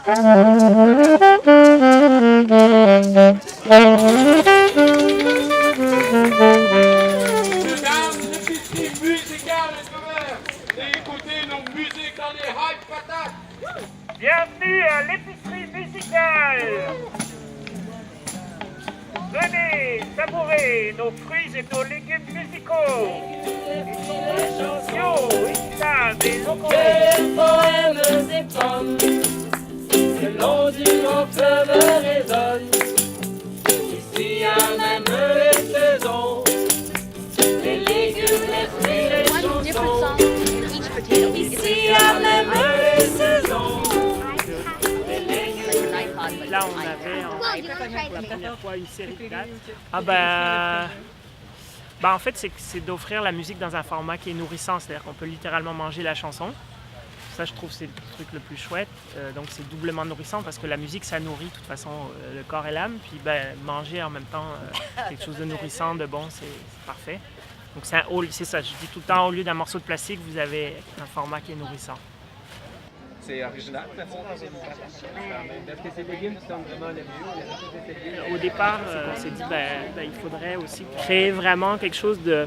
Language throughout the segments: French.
l'épicerie musicale est ouverte. Et écoutez nos musiques dans les hype patates. Bienvenue à l'épicerie musicale. Venez savourer nos fruits et nos légumes musicaux. Yo, Issa, des locaux. Que poèmes et pommes, le long du grand fleuve résonnent. Ici à même les saisons, les légumes, les fruits, les chansons. Ici à même les saisons, les légumes. Là, on avait pour la première fois une série de dates. En fait, c'est d'offrir la musique dans un format qui est nourrissant, c'est-à-dire qu'on peut littéralement manger la chanson. Ça, je trouve, c'est le truc le plus chouette. Donc, c'est doublement nourrissant parce que la musique, ça nourrit de toute façon le corps et l'âme. Puis, manger en même temps quelque chose de nourrissant, de bon, c'est parfait. Donc, c'est ça, je dis tout le temps, au lieu d'un morceau de plastique, vous avez un format qui est nourrissant. C'est original, mais est-ce que ces légumes qui sont vraiment le mieux? Au départ, on s'est dit il faudrait aussi créer vraiment quelque chose de,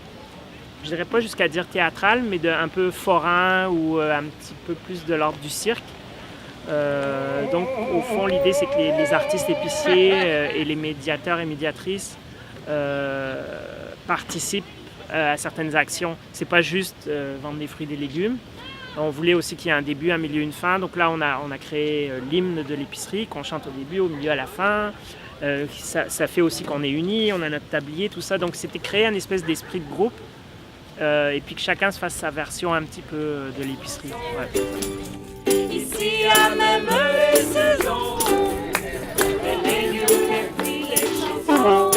je dirais pas jusqu'à dire théâtral, mais un peu forain ou un petit peu plus de l'ordre du cirque. Donc, au fond, l'idée, c'est que les artistes épiciers et les médiateurs et médiatrices participent à certaines actions. C'est pas juste vendre des fruits et des légumes. On voulait aussi qu'il y ait un début, un milieu, une fin. Donc là, on a créé l'hymne de l'épicerie qu'on chante au début, au milieu, à la fin. Ça fait aussi qu'on est unis, on a notre tablier, tout ça. Donc c'était créer un espèce d'esprit de groupe et puis que chacun se fasse sa version un petit peu de l'épicerie. Ouais. Ici à même les saisons, les légumes, les fruits, les chansons.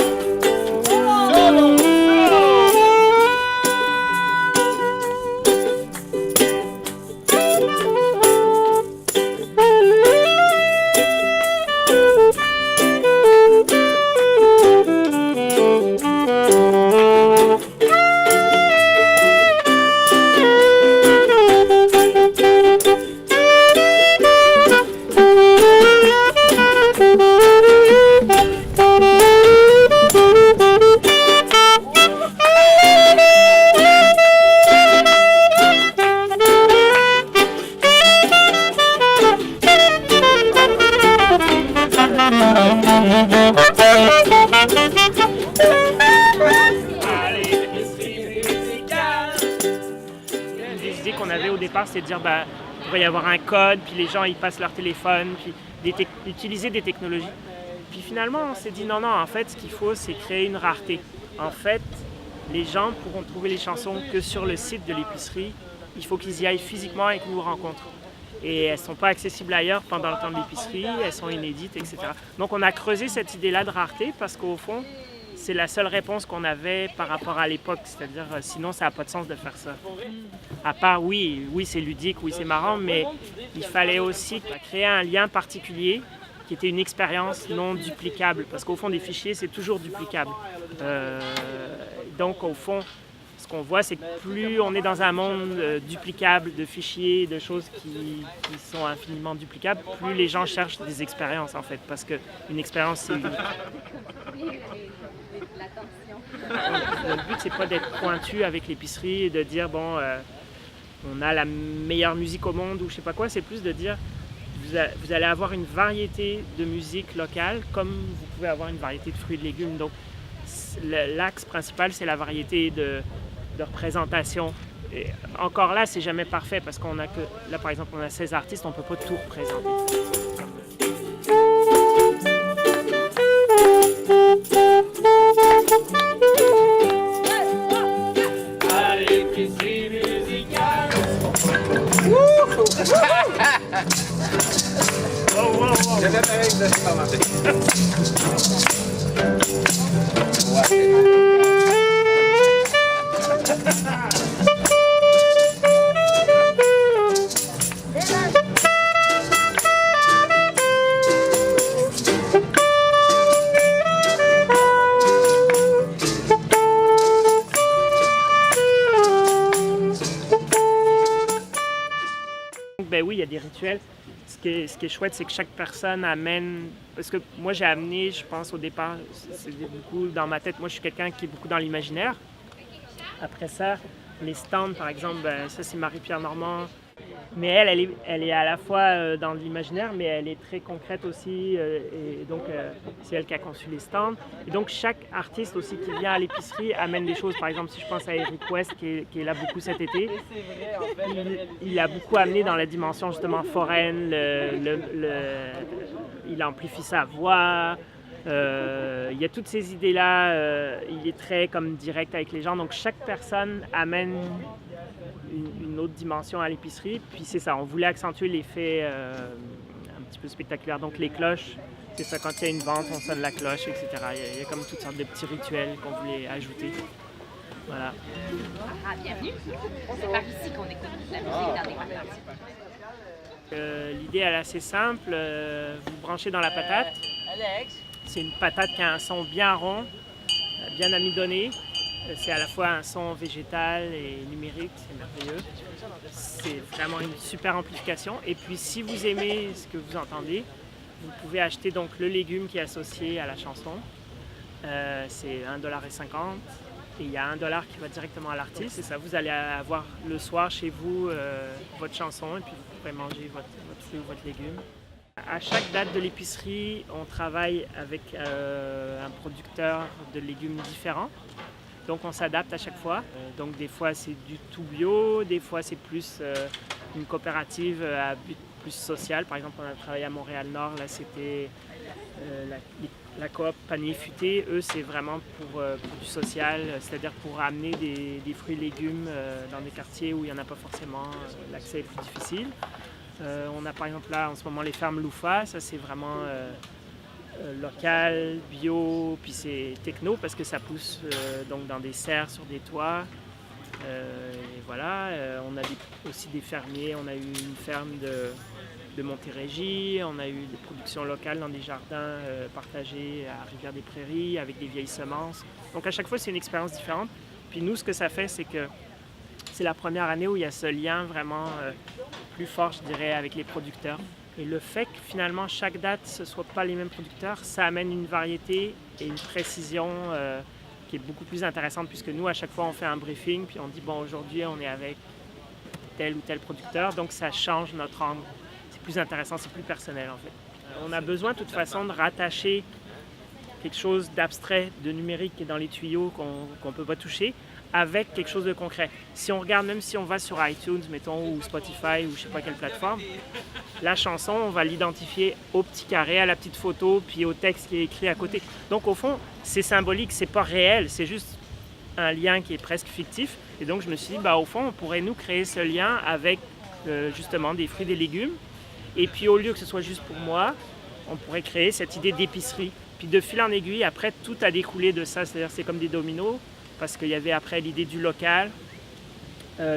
Les idées qu'on avait au départ, c'est de dire il pourrait y avoir un code, puis les gens ils passent leur téléphone, puis utiliser des technologies. Puis finalement, on s'est dit non, en fait, ce qu'il faut, c'est créer une rareté. En fait, les gens pourront trouver les chansons que sur le site de l'épicerie. Il faut qu'ils y aillent physiquement et qu'ils nous rencontrent. Et elles ne sont pas accessibles ailleurs pendant le temps de l'épicerie, elles sont inédites, etc. Donc on a creusé cette idée-là de rareté parce qu'au fond, c'est la seule réponse qu'on avait par rapport à l'époque. C'est-à-dire, sinon, ça n'a pas de sens de faire ça. À part, oui, c'est ludique, oui, c'est marrant, mais il fallait aussi créer un lien particulier qui était une expérience non duplicable. Parce qu'au fond, des fichiers, c'est toujours duplicable. Donc, au fond, ce qu'on voit, c'est que plus on est dans un monde duplicable de fichiers, de choses qui sont infiniment duplicables, plus les gens cherchent des expériences, en fait. Parce qu'une expérience, c'est unique. Le but, c'est pas d'être pointu avec l'épicerie et de dire, on a la meilleure musique au monde ou je sais pas quoi. C'est plus de dire, vous allez avoir une variété de musique locale comme vous pouvez avoir une variété de fruits et de légumes. Donc, l'axe principal, c'est la variété de représentation. Et encore là, c'est jamais parfait parce qu'on a que, là par exemple, on a 16 artistes, on peut pas tout représenter. À l'épicerie musicale. J'avais pareil de supermarché. Oui, il y a des rituels. ce qui est chouette, c'est que chaque personne amène... Parce que moi, j'ai amené, je pense, au départ, c'est beaucoup dans ma tête. Moi, je suis quelqu'un qui est beaucoup dans l'imaginaire. Après ça, les stands, par exemple, ben, ça, c'est Marie-Pierre Normand. Mais elle est à la fois dans l'imaginaire, mais elle est très concrète aussi. Et donc, c'est elle qui a conçu les stands. Et donc, chaque artiste aussi qui vient à l'épicerie amène des choses. Par exemple, si je pense à Eric West, qui est là beaucoup cet été, il a beaucoup amené dans la dimension justement foraine. Il amplifie sa voix. Il y a toutes ces idées-là. Il est très comme direct avec les gens. Donc, chaque personne amène une autre dimension à l'épicerie. Puis c'est ça, on voulait accentuer l'effet un petit peu spectaculaire. Donc les cloches, c'est ça, quand il y a une vente, on sonne la cloche, etc. Il y a comme toutes sortes de petits rituels qu'on voulait ajouter. Voilà. Ah, bienvenue. C'est par ici qu'on écoute la musique dans des parties. L'idée, elle est assez simple. Vous branchez dans la patate. C'est une patate qui a un son bien rond, bien amidonné. C'est à la fois un son végétal et numérique, c'est merveilleux. C'est vraiment une super amplification. Et puis, si vous aimez ce que vous entendez, vous pouvez acheter donc le légume qui est associé à la chanson. C'est 1,50 $. Et il y a 1 $ qui va directement à l'artiste. Et ça, vous allez avoir le soir chez vous votre chanson et puis vous pourrez manger votre fruit ou votre légume. À chaque date de l'épicerie, on travaille avec un producteur de légumes différents. Donc on s'adapte à chaque fois. Donc des fois c'est du tout bio, des fois c'est plus une coopérative à but plus social. Par exemple, on a travaillé à Montréal-Nord, là c'était la coop Panier Futé. Eux, c'est vraiment pour du social, c'est-à-dire pour amener des fruits et légumes dans des quartiers où il n'y en a pas forcément, l'accès est plus difficile. On a par exemple là en ce moment les fermes Loufa, ça c'est vraiment local, bio, puis c'est techno parce que ça pousse donc dans des serres sur des toits. Et voilà, on a aussi des fermiers, on a eu une ferme de Montérégie, on a eu des productions locales dans des jardins partagés à Rivière-des-Prairies avec des vieilles semences. Donc à chaque fois c'est une expérience différente. Puis nous ce que ça fait c'est que c'est la première année où il y a ce lien vraiment plus fort je dirais avec les producteurs. Et le fait que finalement chaque date ce ne soit pas les mêmes producteurs, ça amène une variété et une précision qui est beaucoup plus intéressante puisque nous à chaque fois on fait un briefing puis on dit bon aujourd'hui on est avec tel ou tel producteur donc ça change notre angle. C'est plus intéressant, c'est plus personnel en fait. On a besoin de toute façon de rattacher quelque chose d'abstrait, de numérique qui est dans les tuyaux qu'on ne peut pas toucher avec quelque chose de concret. Si on regarde, même si on va sur iTunes, mettons, ou Spotify, ou je sais pas quelle plateforme, la chanson, on va l'identifier au petit carré, à la petite photo, puis au texte qui est écrit à côté. Donc au fond, c'est symbolique, c'est pas réel, c'est juste un lien qui est presque fictif. Et donc je me suis dit, au fond, on pourrait nous créer ce lien avec justement des fruits, des légumes. Et puis au lieu que ce soit juste pour moi, on pourrait créer cette idée d'épicerie. Puis de fil en aiguille, après, tout a découlé de ça, c'est-à-dire c'est comme des dominos. Parce qu'il y avait après l'idée du local,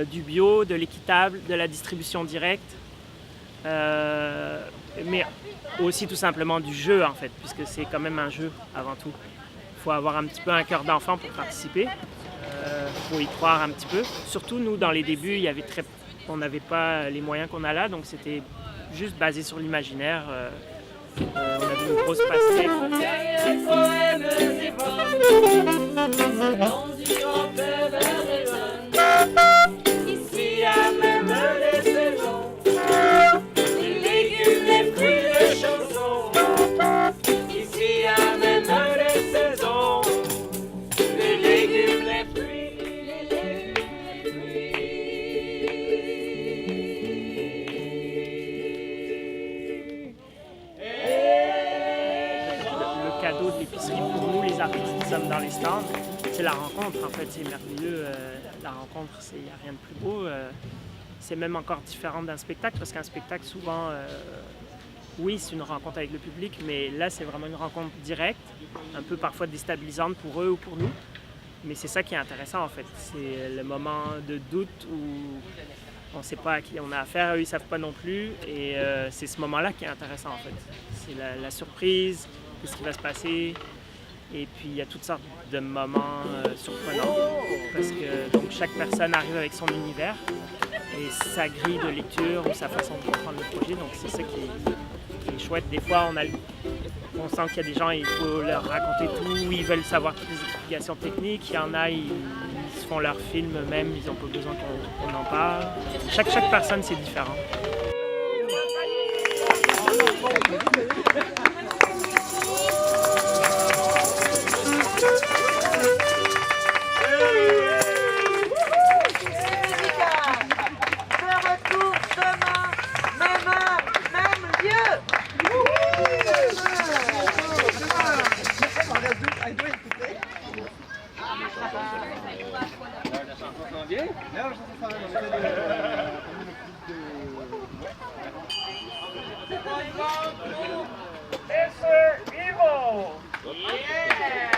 du bio, de l'équitable, de la distribution directe, mais aussi tout simplement du jeu en fait, puisque c'est quand même un jeu avant tout. Il faut avoir un petit peu un cœur d'enfant pour participer, il faut y croire un petit peu. Surtout nous, dans les débuts, on n'avait pas les moyens qu'on a là, donc c'était juste basé sur l'imaginaire. On avait une grosse pastèque. Ici à même les saisons, les légumes, les fruits, les chansons. Ici à même les saisons, les légumes, les fruits, les légumes, les fruits. Le cadeau de l'épicerie pour nous, les artistes qui sommes dans les stands, c'est la rencontre en fait, c'est merveilleux. La rencontre, il n'y a rien de plus beau. C'est même encore différent d'un spectacle parce qu'un spectacle, souvent, oui, c'est une rencontre avec le public, mais là, c'est vraiment une rencontre directe, un peu parfois déstabilisante pour eux ou pour nous. Mais c'est ça qui est intéressant en fait. C'est le moment de doute où on ne sait pas à qui on a affaire, eux ils ne savent pas non plus. Et c'est ce moment-là qui est intéressant en fait. C'est la surprise, qu'est-ce qui va se passer. Et puis il y a toutes sortes de moments surprenants parce que donc, chaque personne arrive avec son univers. et sa grille de lecture ou sa façon de comprendre le projet. Donc c'est ça qui est chouette. Des fois, on sent qu'il y a des gens, il faut leur raconter tout, ils veulent savoir toutes les explications techniques. Il y en a, ils se font leur film eux-mêmes, ils n'ont pas besoin qu'on en parle. Chaque personne, c'est différent. Mr. Evil! Yeah!